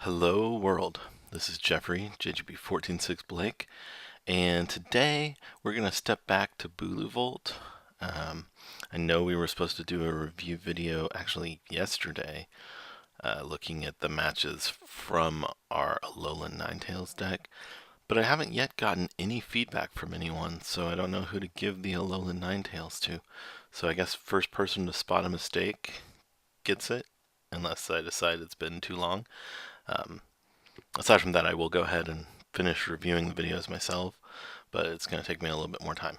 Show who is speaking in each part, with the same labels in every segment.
Speaker 1: Hello world, this is Jeffrey, JGB146 Blake, and today we're going to step back to Bulu-Volt. I know we were supposed to do a review video actually yesterday, looking at the matches from our Alolan Ninetales deck, but I haven't yet gotten any feedback from anyone, so I don't know who to give the Alolan Ninetales to. So I guess first person to spot a mistake gets it, unless I decide it's been too long. Aside from that, I will go ahead and finish reviewing the videos myself, but it's going to take me a little bit more time.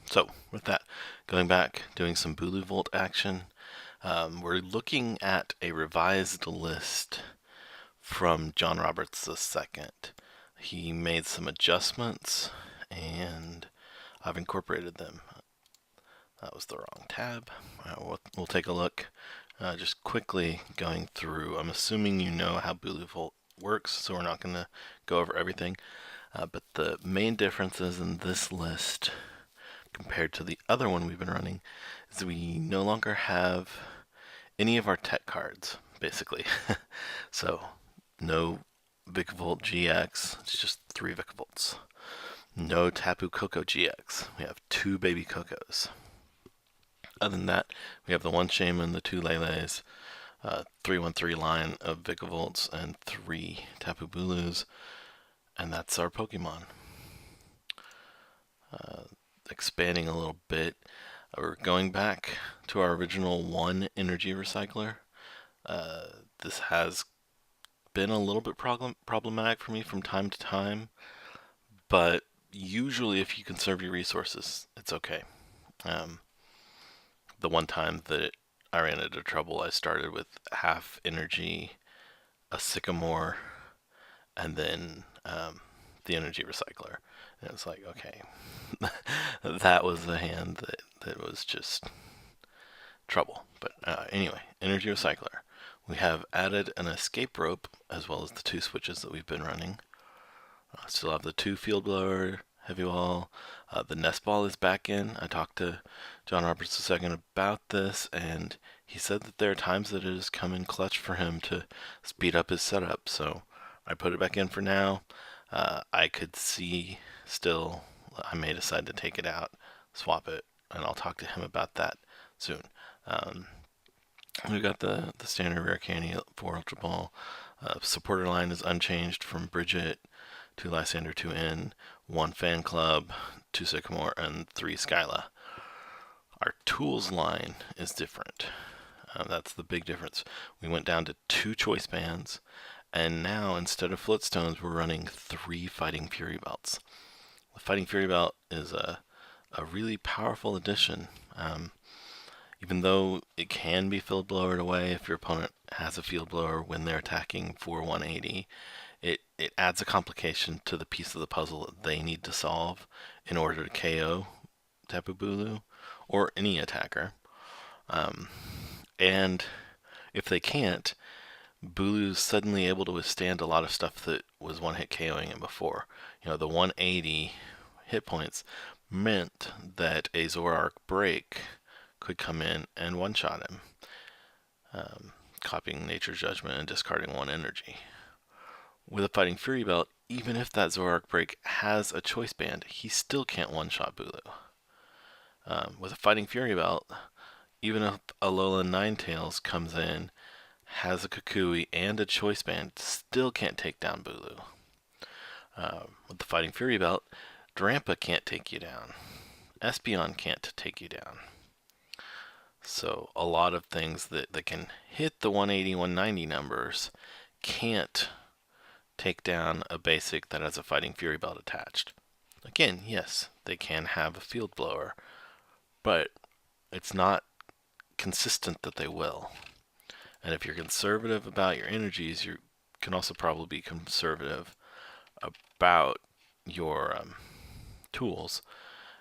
Speaker 1: So with that, going back, doing some Bulu-Volt action, we're looking at a revised list from John Roberts II. He made some adjustments, and I've incorporated them. That was the wrong tab. We'll take a look. Just quickly going through, I'm assuming you know how Bulu-Volt works, so we're not going to go over everything. But the main differences in this list compared to the other one we've been running is we no longer have any of our tech cards, basically. So no Vikavolt GX, it's just 3 Vikavolts. No Tapu Koko GX, we have 2 baby Kokos. Other than that, we have the 1 Shaymin, the 2 Leles, 313 line of Vikavolts, and 3 Tapu Bulus, and that's our Pokemon. Expanding a little bit, we're going back to our original 1 Energy Recycler. This has been a little bit problematic for me from time to time, but usually if you conserve your resources, it's okay. The one time that I ran into trouble, I started with half energy, a Sycamore, and then the Energy Recycler. And it's like, okay, that was the hand that was just trouble. But anyway, Energy Recycler. We have added an Escape Rope, as well as the 2 switches that we've been running. Still have the 2 Field Blower, Heavy Ball. The Nest Ball is back in. I talked to John Roberts II about this, and he said that there are times that it has come in clutch for him to speed up his setup, so I put it back in for now. I could see still, I may decide to take it out, swap it, and I'll talk to him about that soon. We've got the standard Rare Candy for Ultra Ball. Supporter line is unchanged from Bridget, 2 Lysandre, 2 N, 1 Fan Club, 2 Sycamore, and 3 Skyla. Our tools line is different. That's the big difference. We went down to 2 Choice Bands, and now instead of Floatstones, we're running 3 Fighting Fury Belts. The Fighting Fury Belt is a really powerful addition. Even though it can be field blowered away if your opponent has a field blower when they're attacking for 180, it adds a complication to the piece of the puzzle that they need to solve in order to KO Tapu Bulu or any attacker. And if they can't, Bulu's suddenly able to withstand a lot of stuff that was one-hit KOing it before. You know, the 180 hit points meant that a Zoroark Break could come in and one-shot him, copying Nature's Judgment and discarding 1 energy. With a Fighting Fury Belt, even if that Zoroark Break has a Choice Band, he still can't one-shot Bulu. With a Fighting Fury Belt, even if Alolan Ninetales comes in, has a Kukui and a Choice Band, still can't take down Bulu. With the Fighting Fury Belt, Drampa can't take you down. Espeon can't take you down. So a lot of things that can hit the 180, 190 numbers can't take down a basic that has a Fighting Fury Belt attached. Again, yes, they can have a Field Blower, but it's not consistent that they will. And if you're conservative about your energies, you can also probably be conservative about your tools,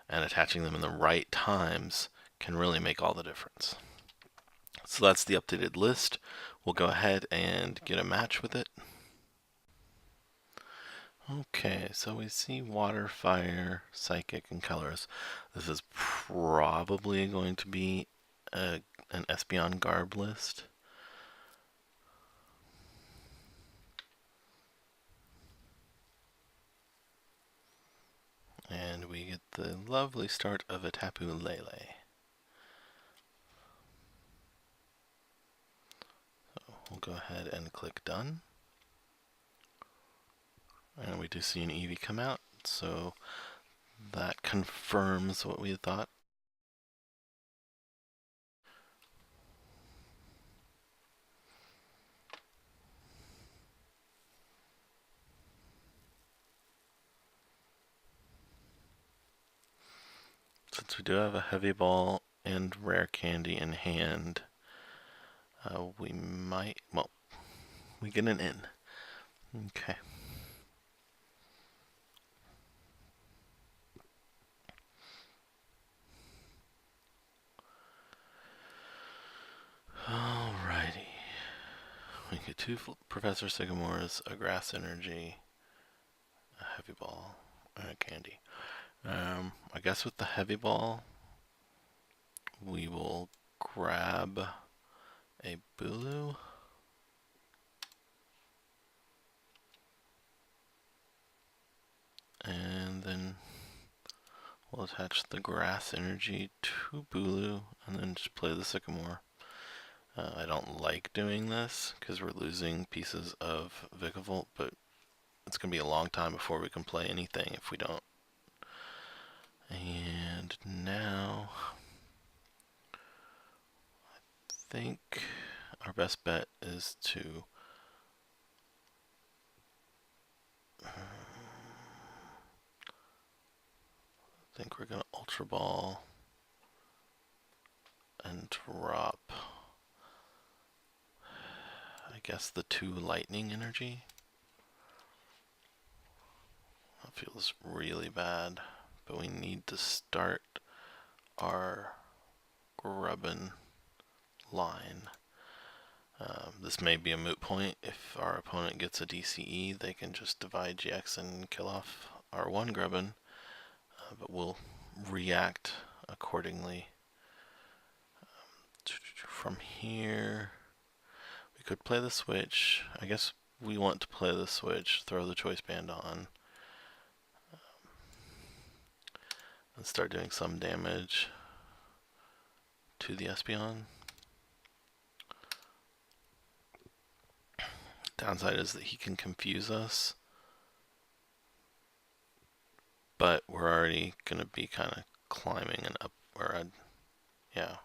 Speaker 1: and attaching them in the right times can really make all the difference. So that's the updated list. We'll go ahead and get a match with it. Okay, so we see Water, Fire, Psychic, and Colors. This is probably going to be an Espeon Garb list. the lovely start of a Tapu Lele. So we'll go ahead and click done. And we do see an Eevee come out, so that confirms what we had thought. Since we do have a Heavy Ball and Rare Candy in hand, we might, well, we get an in. Okay. Alrighty. We get two Professor Sycamores, a Grass Energy, a Heavy Ball, and a Candy. I guess with the Heavy Ball, we will grab a Bulu. And then we'll attach the Grass Energy to Bulu and then just play the Sycamore. I don't like doing this because we're losing pieces of Vikavolt, but it's going to be a long time before we can play anything if we don't. And now I think our best bet is to I think we're going to Ultra Ball and drop, I guess, the 2 Lightning Energy. That feels really bad, but we need to start our Grubbin line. This may be a moot point. If our opponent gets a DCE, they can just divide GX and kill off our 1 Grubbin, but we'll react accordingly. From here, we could play the switch. I guess we want to play the switch, throw the Choice Band on, and start doing some damage to the Espeon. Downside is that he can confuse us, but we're already going to be kind of climbing an up, or yeah,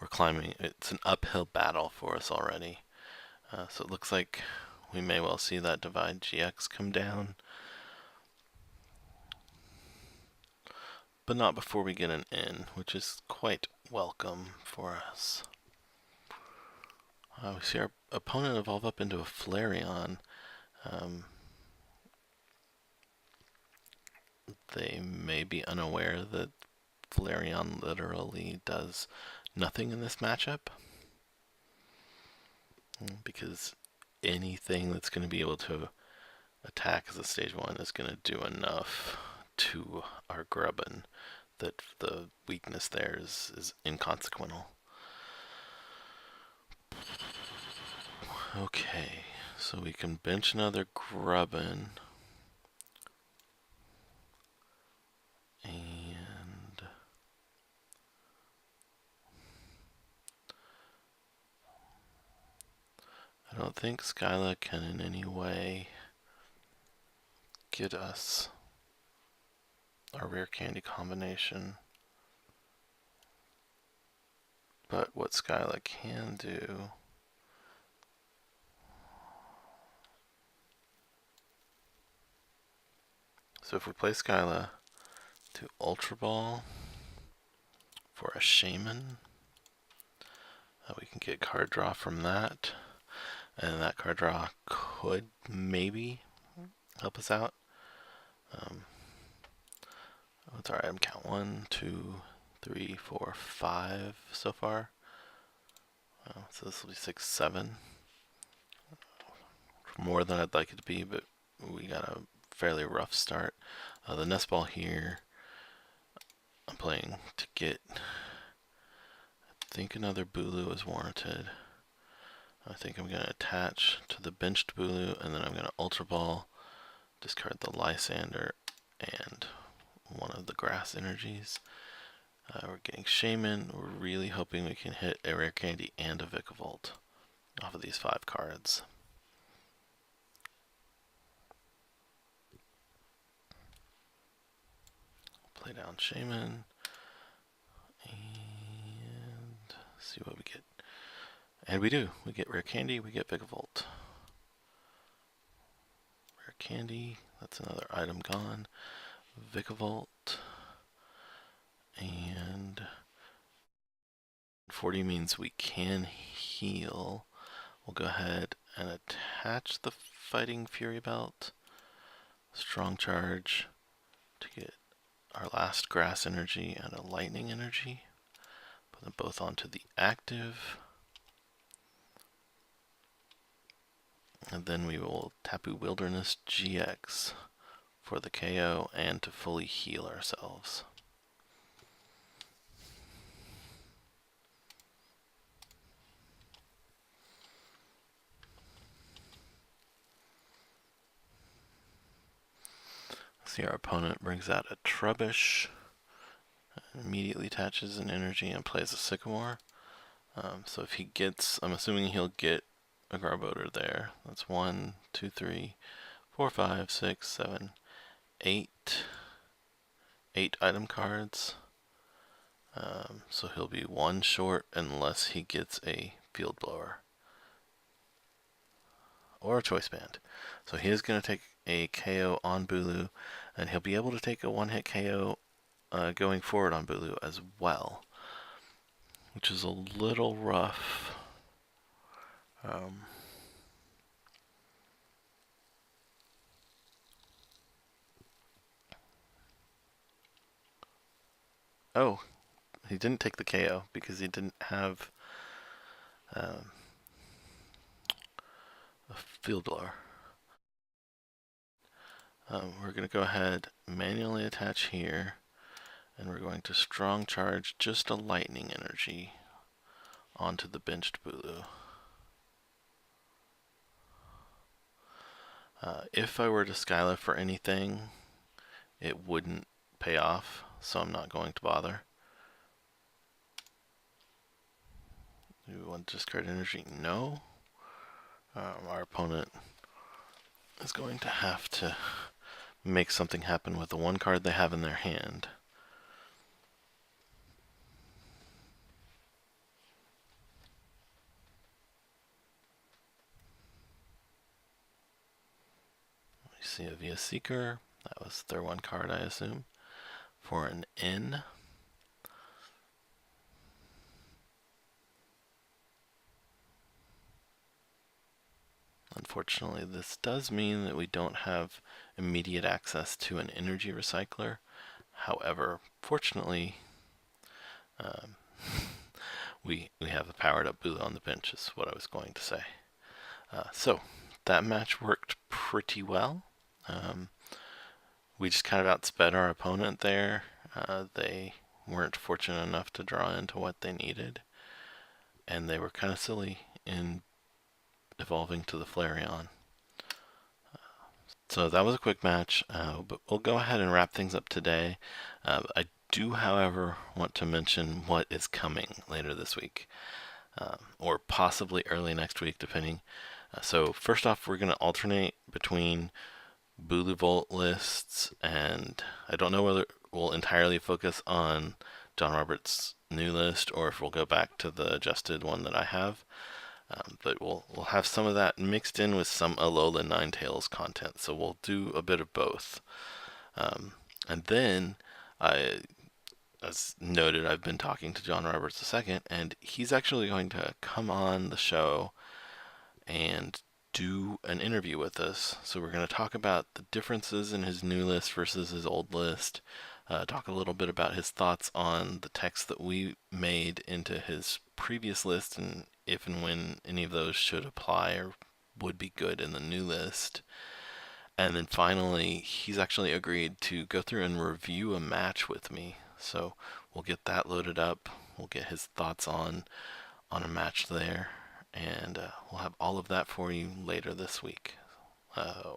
Speaker 1: we're climbing. It's an uphill battle for us already. So it looks like we may well see that Divide GX come down, but not before we get an in, which is quite welcome for us. We see our opponent evolve up into a Flareon. They may be unaware that Flareon literally does nothing in this matchup, because anything that's going to be able to attack as a stage 1 is going to do enough to our Grubbin that the weakness there is inconsequential. Okay, so we can bench another Grubbin. And I don't think Skyla can in any way get us our Rare Candy combination. But what Skyla can do so if we play Skyla to Ultra Ball for a Shaymin, we can get card draw from that, and that card draw could maybe help us out. What's our item count? 1, 2, 3, 4, 5 so far. So this will be 6, 7. More than I'd like it to be, but we got a fairly rough start. The nest ball here, I'm playing to get, I think another Bulu is warranted. I think I'm going to attach to the benched Bulu, and then I'm going to Ultra Ball, discard the Lysandre, and one of the grass energies. We're getting Shaymin. We're really hoping we can hit a Rare Candy and a Vikavolt off of these 5 cards. Play down Shaymin and see what we get. And we do. We get Rare Candy, we get Vikavolt. Rare Candy, that's another item gone. Vikavolt. And 40 means we can heal. We'll go ahead and attach the Fighting Fury Belt. Strong Charge to get our last grass energy and a lightning energy. Put them both onto the active. And then we will Tapu Wilderness GX for the KO and to fully heal ourselves. See, our opponent brings out a Trubbish, immediately attaches an energy and plays a Sycamore. So if he gets, I'm assuming he'll get a Garbodor there. That's 1, 2, 3, 4, 5, 6, 7, 8. 8 item cards. So he'll be 1 short unless he gets a Field Blower or a Choice Band. So he is going to take a KO on Bulu, and he'll be able to take a 1-hit KO going forward on Bulu as well, which is a little rough. Oh, he didn't take the KO because he didn't have a Field Blower. We're going to go ahead, manually attach here, and we're going to Strong Charge just a lightning energy onto the benched Bulu. If I were to Skyla for anything, it wouldn't pay off, so I'm not going to bother. Do we want to discard energy? No. Our opponent is going to have to make something happen with the 1 card they have in their hand. We see a Via Seeker. That was their 1 card, I assume, for an N. Unfortunately, this does mean that we don't have immediate access to an Energy Recycler. However, fortunately, we have a powered up Bulu on the bench, is what I was going to say. So that match worked pretty well. We just kind of outsped our opponent there. They weren't fortunate enough to draw into what they needed, and they were kind of silly in evolving to the Flareon. So that was a quick match, but we'll go ahead and wrap things up today. I do, however, want to mention what is coming later this week, or possibly early next week, depending. So first off, we're going to alternate between Bulu-Volt lists, and I don't know whether we'll entirely focus on John Roberts' new list or if we'll go back to the adjusted one that I have. But we'll have some of that mixed in with some Alola Ninetales content, so we'll do a bit of both. And then, as noted, I've been talking to John Roberts II, and he's actually going to come on the show and do an interview with us. So we're going to talk about the differences in his new list versus his old list, talk a little bit about his thoughts on the text that we made into his previous list, and if and when any of those should apply or would be good in the new list. And then finally, he's actually agreed to go through and review a match with me. So we'll get that loaded up. We'll get his thoughts on a match there. And we'll have all of that for you later this week.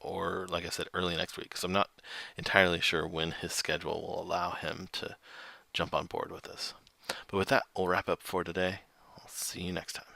Speaker 1: or like I said, early next week, because I'm not entirely sure when his schedule will allow him to jump on board with us. But with that, we'll wrap up for today. I'll see you next time.